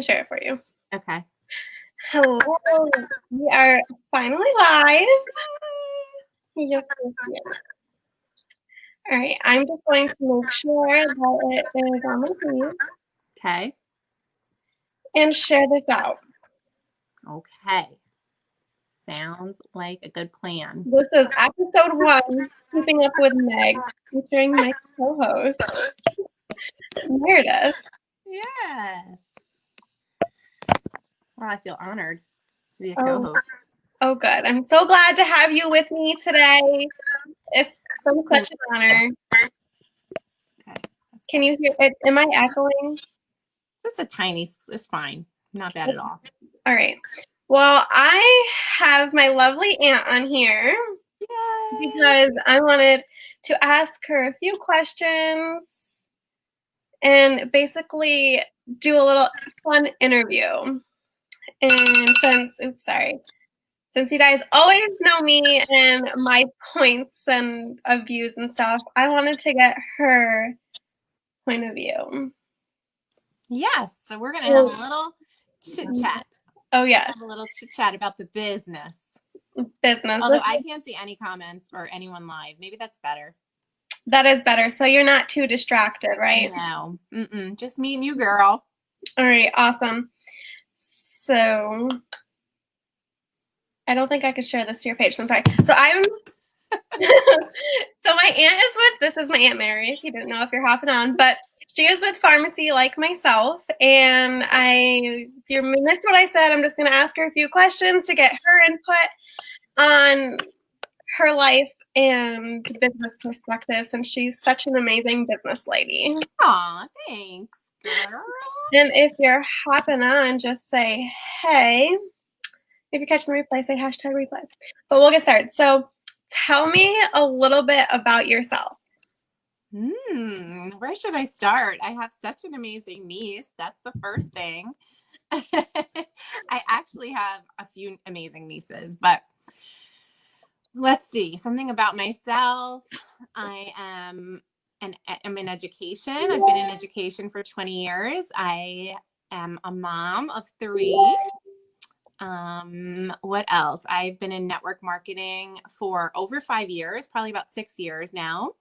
Share it for you. Okay. Hello. We are finally live. Yes, yes, yes. All right. I'm just going to make sure that it is on my feed Okay. and share this out. Okay. Sounds like a good plan. This is episode 1, Keeping Up with Meg, featuring my co-host, Meredith. Yes. Well, I feel honored to be a co-host. Oh, good. I'm so glad to have you with me today. It's been such an honor. Okay. Can you hear it? Am I echoing? Just a tiny, it's fine. Not bad at all. All right. Well, I have my lovely aunt on here because I wanted to ask her a few questions and basically do a little fun interview. And since you guys always know me and my points and of views and stuff, I wanted to get her point of view. Yes. So we're going to have a little chit chat. Oh, yeah. Have a little chit chat about the business. Business. Although I can't see any comments or anyone live. Maybe that's better. That is better. So you're not too distracted, right? No. Just me and you, girl. All right. Awesome. So I don't think I could share this to your page. So I'm sorry. So I'm so my aunt is with, this is my Aunt Mary, if you didn't know if you're hopping on, but she is with Farmasi like myself. And if you missed what I said, I'm just going to ask her a few questions to get her input on her life and business perspective, since she's such an amazing business lady. Aw, thanks, girl. And if you're hopping on, just say, hey. If you're catching the replay, say hashtag replay. But we'll get started. So tell me a little bit about yourself. Where should I start? I have such an amazing niece. That's the first thing. I actually have a few amazing nieces, but let's see. Something about myself. I'm in education. I've been in education for 20 years. I am a mom of 3. What else? I've been in network marketing for over 5 years, probably about 6 years now.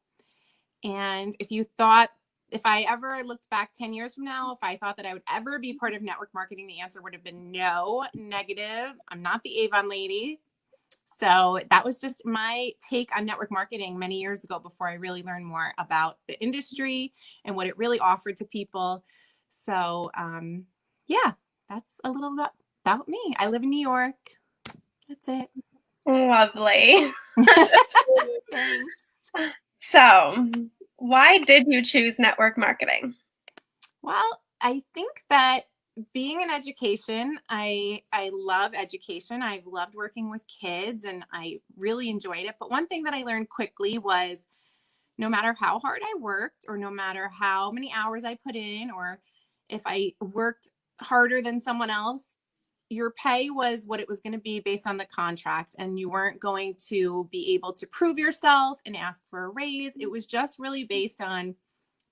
And if I ever looked back 10 years from now, if I thought that I would ever be part of network marketing, the answer would have been no, negative. I'm not the Avon lady. So that was just my take on network marketing many years ago before I really learned more about the industry and what it really offered to people. So, yeah, that's a little bit about me. I live in New York. That's it. Lovely. Thanks. So, why did you choose network marketing? Well, I think that being in education, I love education. I've loved working with kids and I really enjoyed it. But one thing that I learned quickly was no matter how hard I worked or no matter how many hours I put in, or if I worked harder than someone else, your pay was what it was going to be based on the contract, and you weren't going to be able to prove yourself and ask for a raise. It was just really based on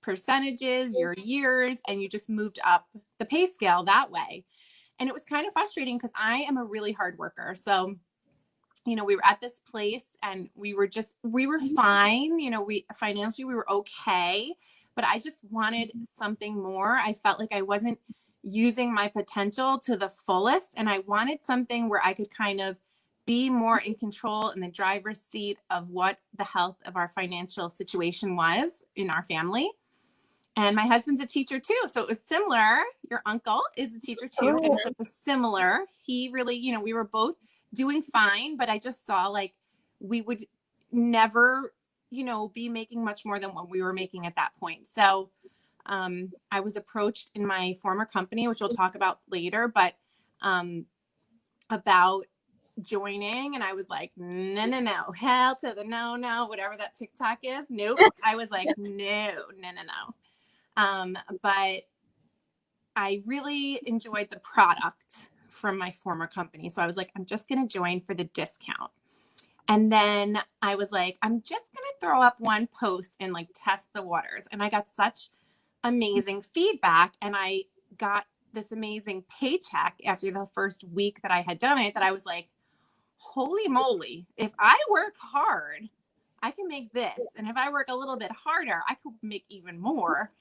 percentages, your years, and you just moved up the pay scale that way. And it was kind of frustrating because I am a really hard worker. So, we were at this place and we were fine. Financially, we were okay, but I just wanted something more. I felt like I wasn't using my potential to the fullest. And I wanted something where I could kind of be more in control in the driver's seat of what the health of our financial situation was in our family. And my husband's a teacher too. So it was similar. Your uncle is a teacher too. And so it was similar. He really, we were both doing fine, but I just saw like we would never, be making much more than what we were making at that point. So I was approached in my former company, which we'll talk about later, but about joining, and I was like, no, hell to the no, whatever that TikTok is. Nope. I was like, no. But I really enjoyed the product from my former company. So I was like, I'm just going to join for the discount. And then I was like, I'm just going to throw up one post and like test the waters. And I got such amazing feedback. And I got this amazing paycheck after the first week that I had done it that I was like, holy moly, if I work hard, I can make this. And if I work a little bit harder, I could make even more.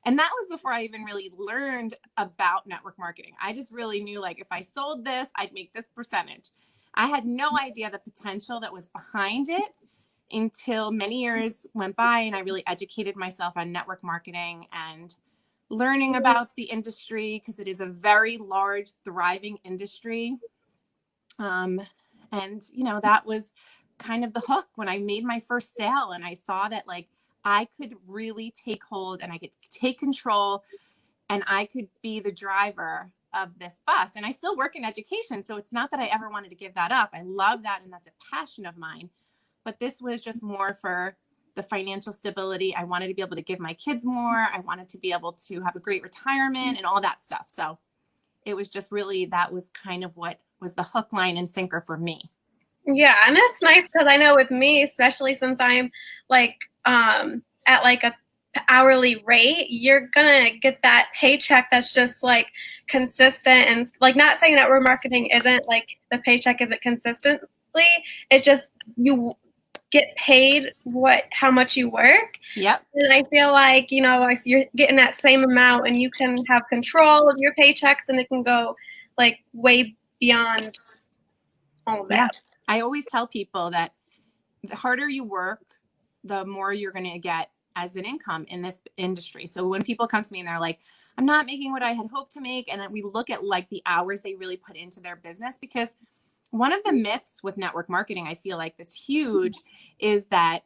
And that was before I even really learned about network marketing. I just really knew, like, if I sold this, I'd make this percentage. I had no idea the potential that was behind it until many years went by and I really educated myself on network marketing and learning about the industry, because it is a very large, thriving industry. And, you know, that was kind of the hook when I made my first sale and I saw that, like, I could really take hold and I could take control and I could be the driver of this bus. And I still work in education, so it's not that I ever wanted to give that up. I love that, and that's a passion of mine. But this was just more for the financial stability. I wanted to be able to give my kids more. I wanted to be able to have a great retirement and all that stuff. So it was just really, that was kind of what was the hook, line, and sinker for me. Yeah, and that's nice because I know with me, especially since I'm like at like a hourly rate, you're gonna get that paycheck that's just like consistent, and like, not saying that marketing isn't like the paycheck isn't consistently. It's just you get paid how much you work. Yep. And I feel like, you know, like you're getting that same amount and you can have control of your paychecks and it can go like way beyond all of Yeah. that. I always tell people that the harder you work, the more you're going to get as an income in this industry. So when people come to me and they're like, I'm not making what I had hoped to make, and we look at like the hours they really put into their business, because one of the myths with network marketing, I feel like that's huge, is that,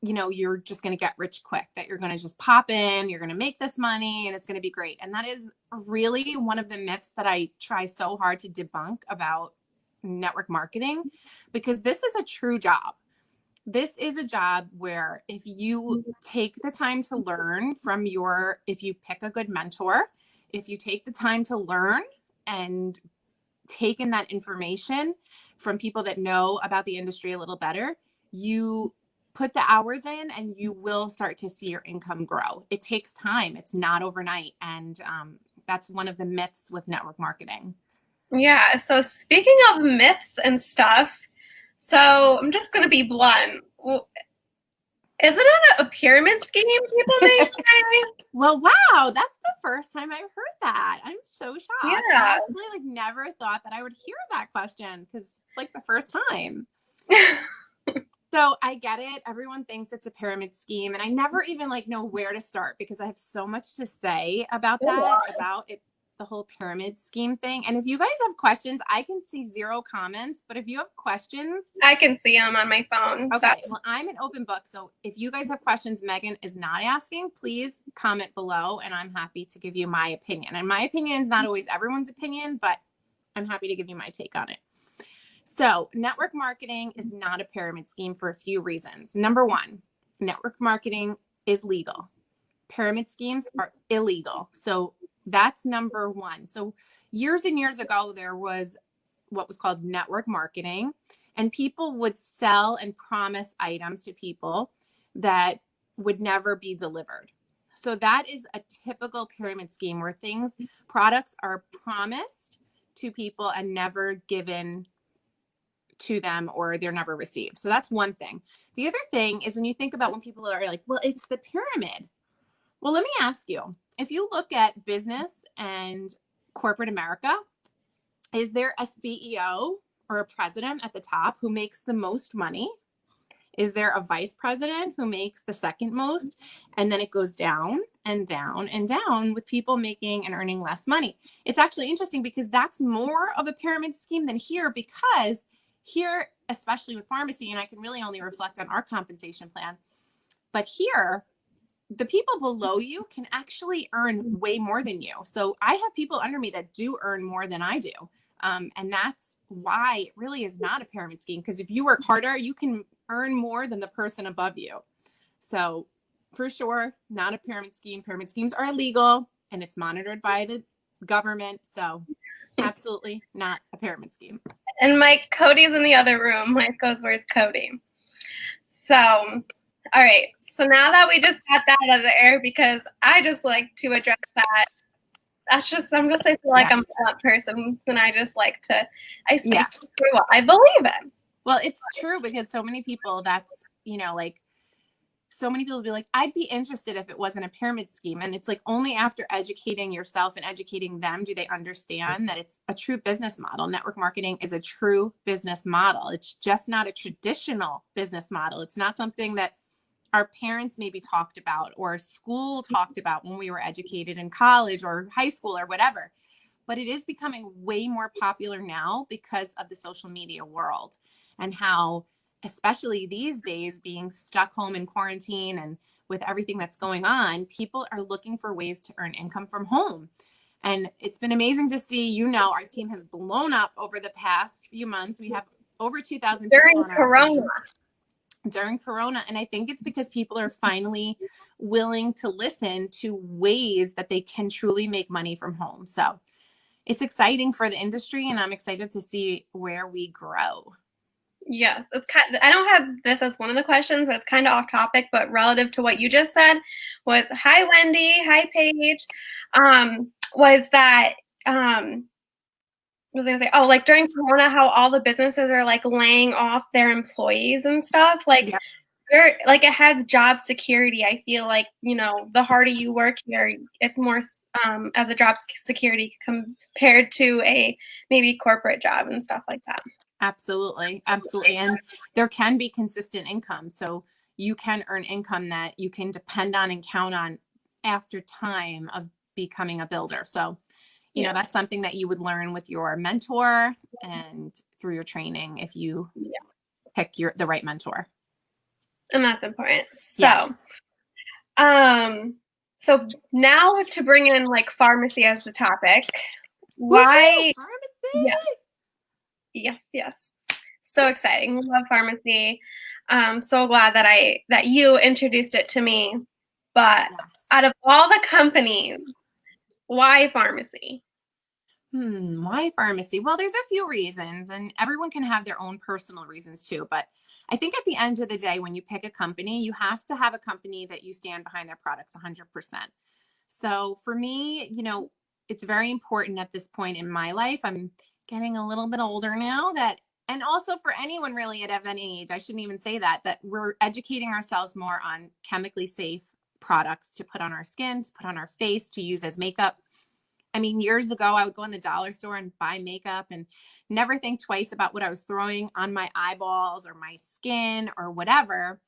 you know, you're just going to get rich quick, that you're going to just pop in, you're going to make this money and it's going to be great. And that is really one of the myths that I try so hard to debunk about network marketing, because this is a true job. This is a job where if you take the time to learn from if you pick a good mentor, if you take the time to learn and take in that information from people that know about the industry a little better, you put the hours in and you will start to see your income grow. It takes time. It's not overnight. And that's one of the myths with network marketing. Yeah. So speaking of myths and stuff, so I'm just gonna be blunt. Isn't it a pyramid scheme people may say? Well, wow, that's the first time I've heard that. I'm so shocked. I Yeah. honestly like never thought that I would hear that question, because it's like the first time. So I get it. Everyone thinks it's a pyramid scheme, and I never even like know where to start, because I have so much to say about that, about it, the whole pyramid scheme thing. And if you guys have questions, I can see 0 comments, but if you have questions, I can see them on my phone. okay. Well, I'm an open book. So if you guys have questions Megan is not asking, please comment below and I'm happy to give you my opinion. And my opinion is not always everyone's opinion, but I'm happy to give you my take on it. So network marketing is not a pyramid scheme for a few reasons. Number one, network marketing is legal. Pyramid schemes are illegal. So that's number one. So years and years ago, there was what was called network marketing, and people would sell and promise items to people that would never be delivered. So that is a typical pyramid scheme where products are promised to people and never given to them, or they're never received. So that's one thing. The other thing is, when you think about when people are like, well, it's the pyramid. Well, let me ask you, if you look at business and corporate America, is there a CEO or a president at the top who makes the most money? Is there a vice president who makes the second most? And then it goes down and down and down with people making and earning less money. It's actually interesting, because that's more of a pyramid scheme than here, because here, especially with Farmasi, and I can really only reflect on our compensation plan, but here, the people below you can actually earn way more than you. So I have people under me that do earn more than I do. And that's why it really is not a pyramid scheme, because if you work harder, you can earn more than the person above you. So for sure, not a pyramid scheme. Pyramid schemes are illegal and it's monitored by the government. So absolutely not a pyramid scheme. And Cody's in the other room. Mike goes, where's Cody? So, all right. So now that we just got that out of the air, because I just like to address that That's just, I'm just, I feel like I'm a blunt person and I just like to, I speak through what I believe in. Well, it's true because so many people, that's, you know, like, so many people will be like, I'd be interested if it wasn't a pyramid scheme. And it's like only after educating yourself and educating them do they understand that it's a true business model. Network marketing is a true business model. It's just not a traditional business model. It's not something that our parents maybe talked about or school talked about when we were educated in college or high school or whatever. But it is becoming way more popular now because of the social media world and how, especially these days, being stuck home in quarantine and with everything that's going on, people are looking for ways to earn income from home. And it's been amazing to see, you know, our team has blown up over the past few months. We have over 2,000 people on our team during Corona. And I think it's because people are finally willing to listen to ways that they can truly make money from home. So it's exciting for the industry, and I'm excited to see where we grow. Yes, it's kind. I don't have this as one of the questions, but it's kind of off topic. But relative to what you just said, was hi Wendy, hi Paige. Was that what was I gonna say? Oh, like during Corona, how all the businesses are like laying off their employees and stuff. Like, like it has job security. I feel like, you know, the harder you work here, it's more as a job security compared to a maybe corporate job and stuff like that. Absolutely. Absolutely. And there can be consistent income. So you can earn income that you can depend on and count on after time of becoming a builder. So, you know, that's something that you would learn with your mentor and through your training if you pick the right mentor. And that's important. So, so now to bring in like pharmacy as the topic, why? Pharmacy? Yes. So exciting. We love pharmacy. So glad that you introduced it to me. But out of all the companies, why pharmacy? Why pharmacy? Well, there's a few reasons, and everyone can have their own personal reasons too. But I think at the end of the day, when you pick a company, you have to have a company that you stand behind their products 100%. So for me, you know, it's very important at this point in my life. I'm getting a little bit older now, that, and also for anyone really at any age, I shouldn't even say that we're educating ourselves more on chemically safe products to put on our skin, to put on our face, to use as makeup. I mean, years ago, I would go in the dollar store and buy makeup and never think twice about what I was throwing on my eyeballs or my skin or whatever.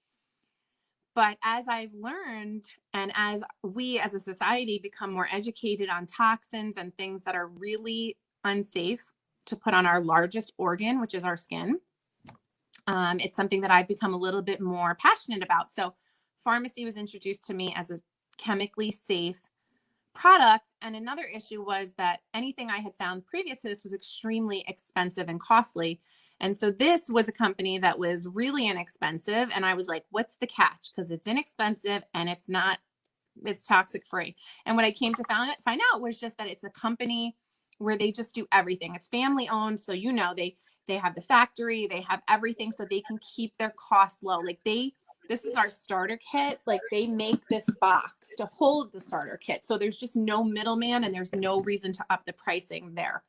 But as I've learned, and as we as a society become more educated on toxins and things that are really unsafe to put on our largest organ, which is our skin, it's something that I've become a little bit more passionate about. So pharmacy was introduced to me as a chemically safe product. And another issue was that anything I had found previous to this was extremely expensive and costly. And so this was a company that was really inexpensive. And I was like, what's the catch? Because it's inexpensive and it's toxic free. And what I came to find out was just that it's a company where they just do everything. It's family owned. So, you know, they have the factory, they have everything so they can keep their costs low. Like this is our starter kit. Like they make this box to hold the starter kit. So there's just no middleman and there's no reason to up the pricing there.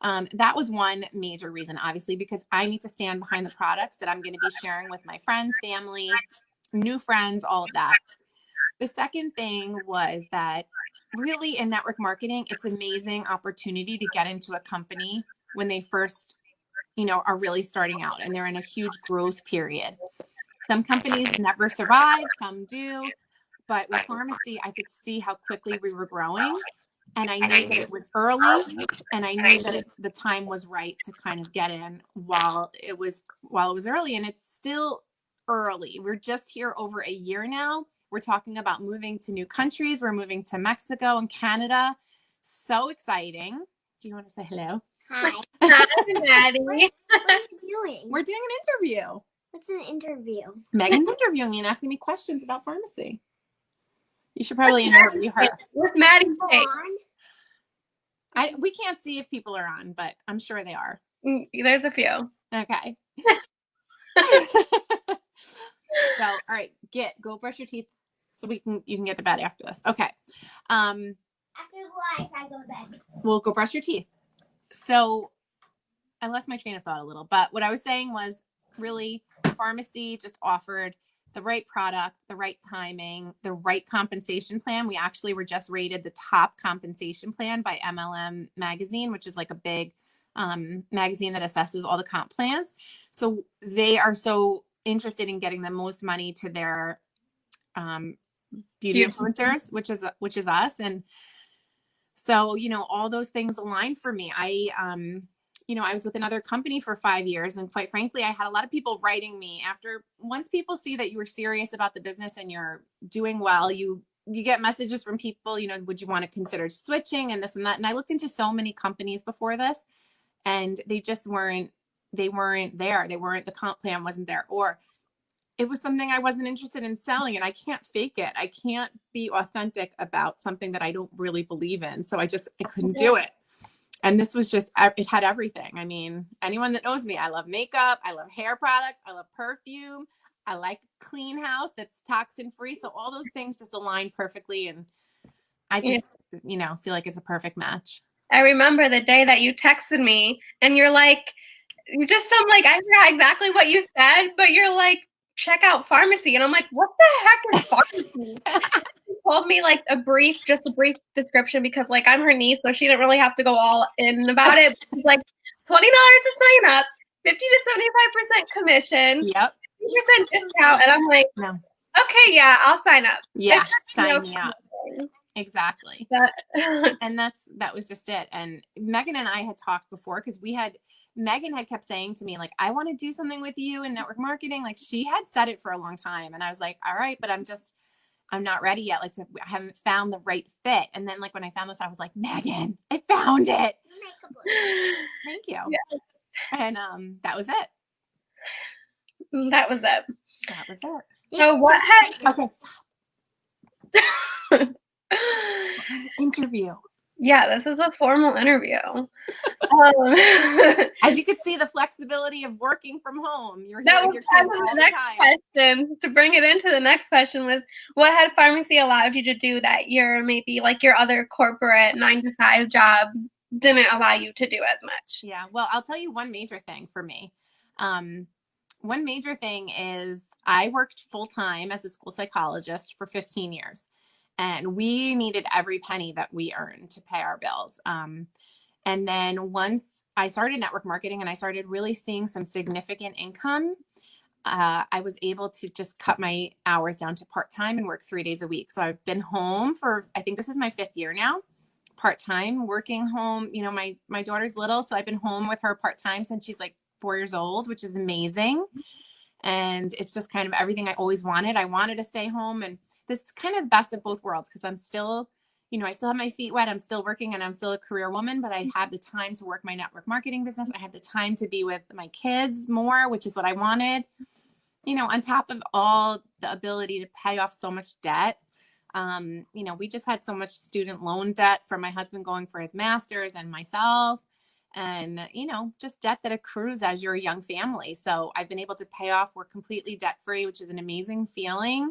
That was one major reason, obviously, because I need to stand behind the products that I'm going to be sharing with my friends, family, new friends, all of that. The second thing was that really in network marketing, it's an amazing opportunity to get into a company when they first, you know, are really starting out and they're in a huge growth period. Some companies never survive, some do. But with pharmacy, I could see how quickly we were growing. And I knew that it was early, and I knew that the time was right to kind of get in while it was early. And it's still early. We're just here over a year now. We're talking about moving to new countries. We're moving to Mexico and Canada. So exciting. Do you want to say hello? Hi. Hi, Maddie. What are you doing? We're doing an interview. What's an interview? Megan's interviewing me and asking me questions about pharmacy. You should probably interview her. With Maddie. We can't see if people are on, but I'm sure they are. There's a few. Okay. So, all right, go brush your teeth so you can get to bed after this. Okay. After life, I go to bed. Well, go brush your teeth. So I lost my train of thought a little, but what I was saying was really Farmasi just offered the right product, the right timing, the right compensation plan. We actually were just rated the top compensation plan by MLM magazine, which is like a big magazine that assesses all the comp plans. So they are so interested in getting the most money to their beauty influencers, which is us. And so, all those things align for me. I was with another company for 5 years, and quite frankly, I had a lot of people writing me once people see that you were serious about the business and you're doing well, you get messages from people, would you want to consider switching and this and that. And I looked into so many companies before this, and they just weren't there. The comp plan wasn't there, or it was something I wasn't interested in selling, and I can't fake it. I can't be authentic about something that I don't really believe in. So I couldn't do it. And this was it had everything. I mean, anyone that knows me, I love makeup. I love hair products. I love perfume. I like clean house that's toxin free. So all those things just align perfectly. And I just, feel like it's a perfect match. I remember the day that you texted me and you're like, I forgot exactly what you said, but you're like, check out Farmasi. And I'm like, what the heck is Farmasi? She told me like a brief description because like I'm her niece, so she didn't really have to go all in about it. She's like, $20 to sign up, 50 to 75% commission, yep, 50% discount. And I'm like, no. Okay, yeah, I'll sign up. Yeah, sign me up. Exactly. And that was just it. And Megan and I had talked before because Megan had kept saying to me, like, I want to do something with you in network marketing. Like she had said it for a long time. And I was like, all right, but I'm not ready yet. Like I haven't found the right fit. And then like when I found this, I was like, Megan, I found it. Thank you. Yes. And that was it. That was it. That was it. So what had okay, stop. Interview. Yeah, this is a formal interview. As you could see, the flexibility of working from home. You're that here with your kids all the time. Question to bring it into the next question was, what had Farmasi allowed you to do that your maybe like your other corporate 9-to-5 job didn't allow you to do as much? Yeah, well, I'll tell you one major thing for me. One major thing is I worked full-time as a school psychologist for 15 years. And we needed every penny that we earned to pay our bills. And then once I started network marketing and I started really seeing some significant income, I was able to just cut my hours down to part-time and work 3 days a week. So I've been home I think this is my 5th year now, part-time, working home. My daughter's little, so I've been home with her part-time since she's like 4 years old, which is amazing. And it's just kind of everything I always wanted. I wanted to stay home, and this is kind of the best of both worlds because I'm still, I still have my feet wet. I'm still working and I'm still a career woman, but I have the time to work my network marketing business. I have the time to be with my kids more, which is what I wanted, on top of all the ability to pay off so much debt. We just had so much student loan debt from my husband going for his master's and myself. And, just debt that accrues as you're a young family. So I've been able to pay off. We're completely debt free, which is an amazing feeling.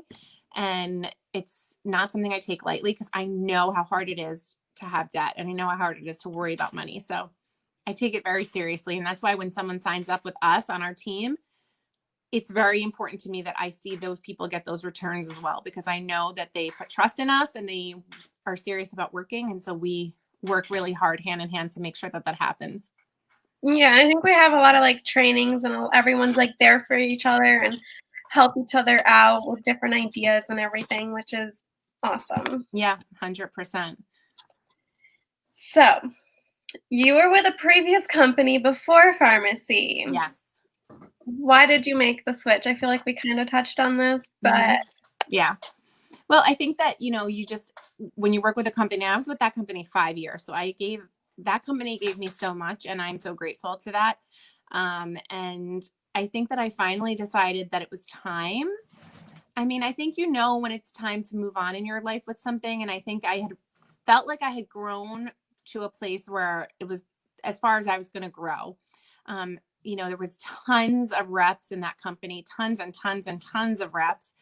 And it's not something I take lightly because I know how hard it is to have debt and I know how hard it is to worry about money. So I take it very seriously. And that's why when someone signs up with us on our team, it's very important to me that I see those people get those returns as well, because I know that they put trust in us and they are serious about working. And so we work really hard hand in hand to make sure that happens. Yeah, I think we have a lot of like trainings and everyone's like there for each other and help each other out with different ideas and everything, which is awesome. Yeah, 100%. So you were with a previous company before Farmasi. Yes. Why did you make the switch? I feel like we kind of touched on this, but yeah. Well, I think that, you just, when you work with a company, I was with that company 5 years. So that company gave me so much and I'm so grateful to that. And I think that I finally decided that it was time. I mean, I think, when it's time to move on in your life with something. And I think I had felt like I had grown to a place where it was as far as I was going to grow. There was tons of reps in that company, tons and tons and tons of reps.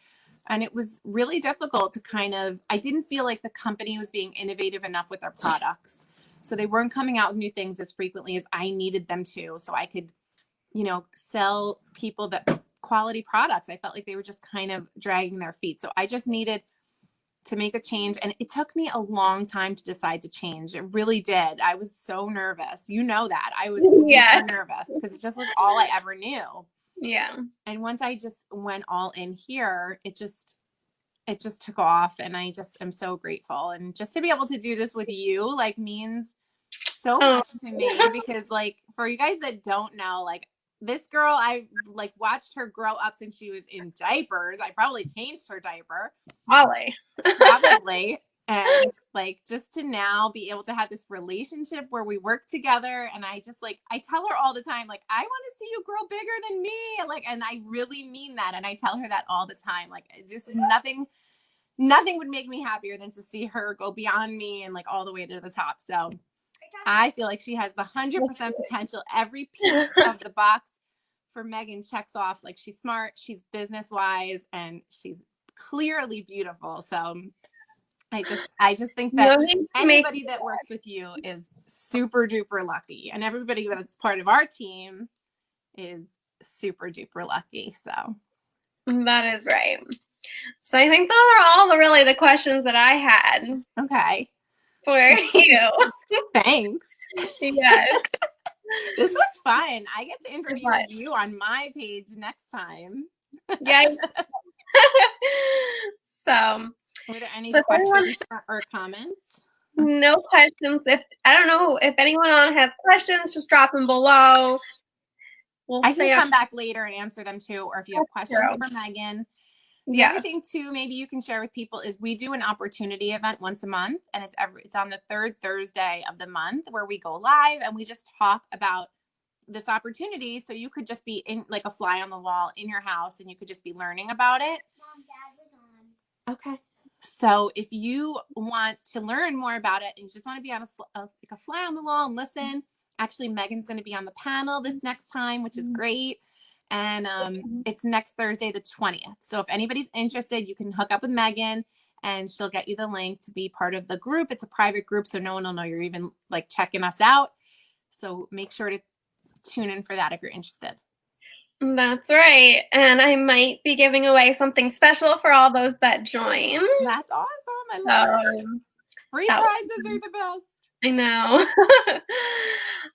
And it was really difficult to I didn't feel like the company was being innovative enough with their products. So they weren't coming out with new things as frequently as I needed them to. So I could, sell people that quality products. I felt like they were just kind of dragging their feet. So I just needed to make a change. And it took me a long time to decide to change. It really did. I was so nervous. You know that. I was super nervous because it just was all I ever knew. Yeah. And once I just went all in here, it just took off, and I just am so grateful. And just to be able to do this with you means so much to me, because for you guys that don't know, this girl, I watched her grow up since she was in diapers. I probably changed her diaper. Probably. And just to now be able to have this relationship where we work together, and I just I tell her all the time, I want to see you grow bigger than me. And I really mean that. And I tell her that all the time. Just nothing would make me happier than to see her go beyond me and all the way to the top. So I feel like she has the 100% potential. Every piece of the box for Megan checks off. She's smart, she's business wise, and she's clearly beautiful. So I just think that anybody that works with you is super duper lucky, and everybody that's part of our team is super duper lucky. So that is right. So I think those are all really the questions that I had. Okay. For you. Thanks. Yes. This was fun. I get to interview you on my page next time. Yeah. So, were there any questions or comments? No questions. I don't know if anyone has questions, just drop them below. I can come back later and answer them too, or if you have questions for Megan. The other thing too, maybe you can share with people, is we do an opportunity event once a month, and it's on the third Thursday of the month, where we go live and we just talk about this opportunity. So you could just be in a fly on the wall in your house, and you could just be learning about it. Mom, Dad was on. Okay. So if you want to learn more about it and you just want to be on a fly on the wall and listen, actually Megan's going to be on the panel this next time, which is great. And it's next Thursday, the 20th. So if anybody's interested, you can hook up with Megan and she'll get you the link to be part of the group. It's a private group, so no one will know you're even checking us out. So make sure to tune in for that if you're interested. That's right. And I might be giving away something special for all those that join. That's awesome. I love it. Free prizes are the best. I know.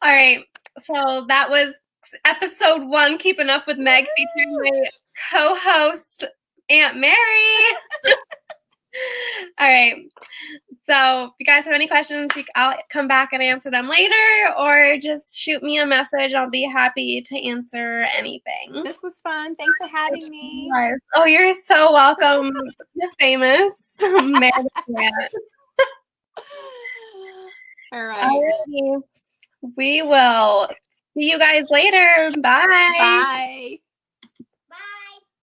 All right. So that was episode 1, Keeping Up with Meg, featuring my co-host, Aunt Mary. All right. So if you guys have any questions, I'll come back and answer them later, or just shoot me a message. I'll be happy to answer anything. This was fun. Thanks for having me. Oh, you're so welcome, the famous Meredith Grant. All right. We will see you guys later. Bye. Bye.